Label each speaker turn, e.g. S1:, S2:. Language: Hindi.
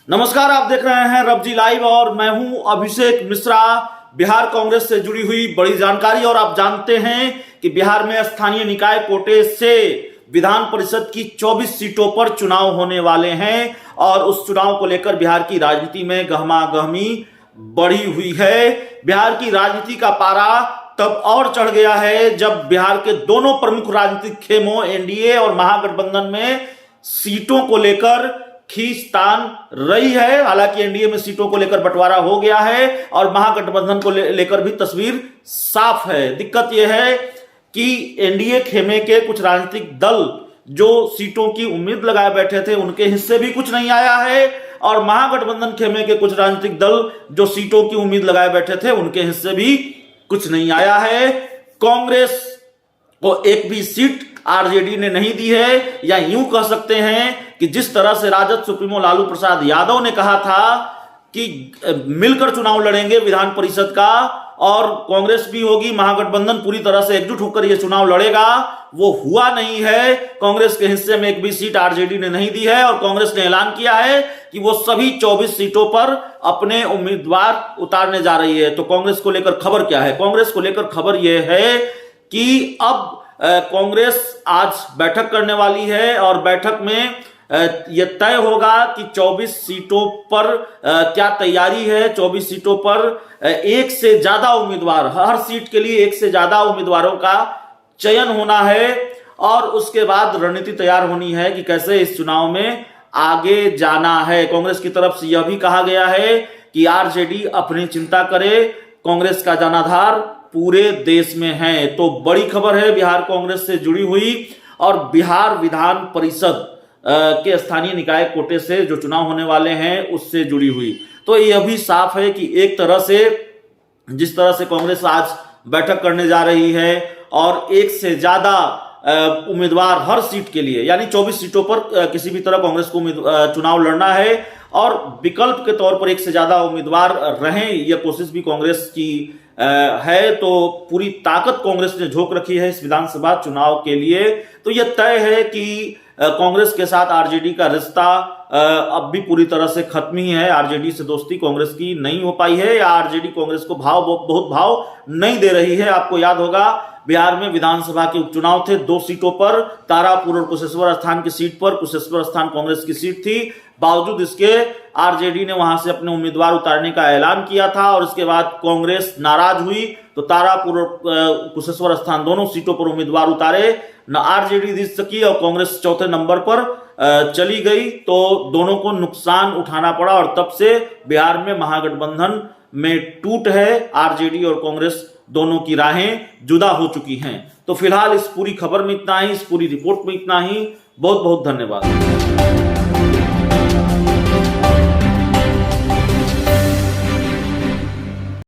S1: नमस्कार, आप देख रहे हैं रबजी लाइव और मैं हूं अभिषेक मिश्रा। बिहार कांग्रेस से जुड़ी हुई बड़ी जानकारी। और आप जानते हैं कि बिहार में स्थानीय निकाय कोटे से विधान परिषद की 24 सीटों पर चुनाव होने वाले हैं और उस चुनाव को लेकर बिहार की राजनीति में गहमागहमी बढ़ी हुई है। बिहार की राजनीति का पारा तब और चढ़ गया है जब बिहार के दोनों प्रमुख राजनीतिक खेमों एनडीए और महागठबंधन में सीटों को लेकर खींचतान रही है। हालांकि एनडीए में सीटों को लेकर बंटवारा हो गया है और महागठबंधन को लेकर भी तस्वीर साफ है। दिक्कत यह है कि एनडीए खेमे के कुछ राजनीतिक दल जो सीटों की उम्मीद लगाए बैठे थे उनके हिस्से भी कुछ नहीं आया है और महागठबंधन खेमे के कुछ राजनीतिक दल जो सीटों की उम्मीद लगाए बैठे थे उनके हिस्से भी कुछ नहीं आया है। कांग्रेस को एक भी सीट आरजेडी ने नहीं दी है, या यूं कह सकते हैं कि जिस तरह से राजद सुप्रीमो लालू प्रसाद यादव ने कहा था कि मिलकर चुनाव लड़ेंगे विधान परिषद का और कांग्रेस भी होगी, महागठबंधन पूरी तरह से एकजुट होकर यह चुनाव लड़ेगा, वो हुआ नहीं है। कांग्रेस के हिस्से में एक भी सीट आरजेडी ने नहीं दी है और कांग्रेस ने ऐलान किया है कि वो सभी 24 सीटों पर अपने उम्मीदवार उतारने जा रही है। तो कांग्रेस को लेकर खबर क्या है? कांग्रेस को लेकर खबर यह है कि अब कांग्रेस आज बैठक करने वाली है और बैठक में यह तय होगा कि 24 सीटों पर क्या तैयारी है। 24 सीटों पर एक से ज्यादा उम्मीदवार, हर सीट के लिए एक से ज्यादा उम्मीदवारों का चयन होना है और उसके बाद रणनीति तैयार होनी है कि कैसे इस चुनाव में आगे जाना है। कांग्रेस की तरफ से यह भी कहा गया है कि आरजेडी अपनी चिंता करे, कांग्रेस का जनाधार पूरे देश में है। तो बड़ी खबर है बिहार कांग्रेस से जुड़ी हुई और बिहार विधान परिषद के स्थानीय निकाय कोटे से जो चुनाव होने वाले हैं उससे जुड़ी हुई। तो यह भी साफ है कि एक तरह से जिस तरह से कांग्रेस आज बैठक करने जा रही है और एक से ज्यादा उम्मीदवार हर सीट के लिए, यानी 24 सीटों पर किसी भी तरह कांग्रेस को चुनाव लड़ना है और विकल्प के तौर पर एक से ज्यादा उम्मीदवार रहें, यह कोशिश भी कांग्रेस की है। तो पूरी ताकत कांग्रेस ने झोंक रखी है इस विधानसभा चुनाव के लिए। तो यह तय है कि कांग्रेस के साथ आरजेडी का रिश्ता अब भी पूरी तरह से खत्म ही है। आरजेडी से दोस्ती कांग्रेस की नहीं हो पाई है या आरजेडी कांग्रेस को बहुत भाव नहीं दे रही है। आपको याद होगा बिहार में विधानसभा के उपचुनाव थे 2 सीटों पर, तारापुर और कुशेश्वर स्थान की सीट पर। कुशेश्वर स्थान कांग्रेस की सीट थी, बावजूद इसके आरजेडी ने वहां से अपने उम्मीदवार उतारने का ऐलान किया था और उसके बाद कांग्रेस नाराज हुई तो तारापुर और कुशेश्वर स्थान दोनों सीटों पर उम्मीदवार उतारे, न आरजेडी जीत सकी और कांग्रेस चौथे नंबर पर चली गई। तो दोनों को नुकसान उठाना पड़ा और तब से बिहार में महागठबंधन में टूट है। आरजेडी और कांग्रेस दोनों की राहें जुदा हो चुकी हैं। तो फिलहाल इस पूरी खबर में इतना ही, इस पूरी रिपोर्ट में इतना ही। बहुत बहुत धन्यवाद।